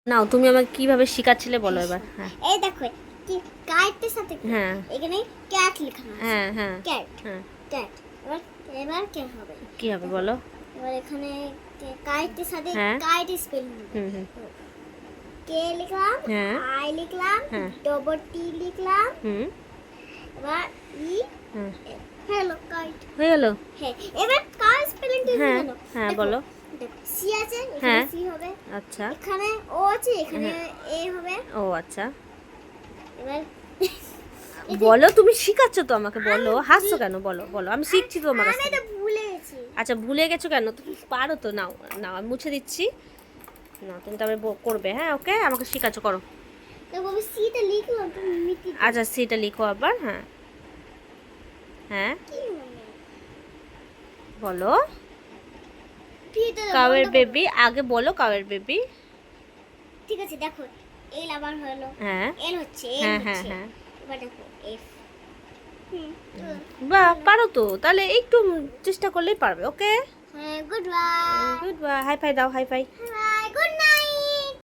নাও তুমি আমাকে কিভাবে শেখাচ্ছিলে বলো এবার। হ্যাঁ এই দেখো কি কাইটের সাথে হ্যাঁ এখানে ক্যাট লেখা আছে। হ্যাঁ হ্যাঁ ক্যাট হ্যাঁ ক্যাট এবার এবার কে হবে? কি হবে বলো। এবার এখানে কাইটের সাথে হ্যাঁ কাইট স্পেলিং হুম হুম কে লিখলাম, হ্যাঁ আই লিখলাম, হ্যাঁ ডবল টি লিখলাম, হুম এবার ই হুম হ্যালো কাইট। হয়ে গেল। হ্যাঁ এবার কার স্পেলিংটা হ্যাঁ জানো? হ্যাঁ দেখো, বলো। দেখো সি আছে, এখানে হ্যাঁ সি হবে, আচ্ছা এখানে ও আছে, এখানে হ্যাঁ। এ হবে। ও আচ্ছা এবার বলো, তুমি শিখাচ্ছ তো আমাকে, বলো। হাসছো কেন? বলো বলো, আমি শিখছি তো তোমার কাছ আমি থেকে। তো ভুলে গেছি। আচ্ছা ভুলে গেছো কেন? তুমি পারো তো, নাও নাও আমি মুছে দিচ্ছি। না তুমি তারপরে করবে। হ্যাঁ ওকে, আমাকে শিখাচ্ছ, করো। দেখো আমি সিটা লিখলাম, তুমি মিটি আচ্ছা সেটা লিখো আবার। হ্যাঁ হ্যাঁ কি মানে বলো। পিটা কাওয়ের বন্ধ করো। বেবি, আগে বলো কাওয়ের বেবি। ঠিক আছে দেখো, এল আবার হলো, হ্যাঁ এল হচ্ছে, এল হ্যাঁ হ্যাঁ হচ্ছে, হ্যাঁ এবার দেখো এফ। বাহ, পারো তো তাহলে, একটু চেষ্টা করলেই পারবে। ওকে হ্যাঁ good bye. Good bye, high five দাও, হাই ফাই।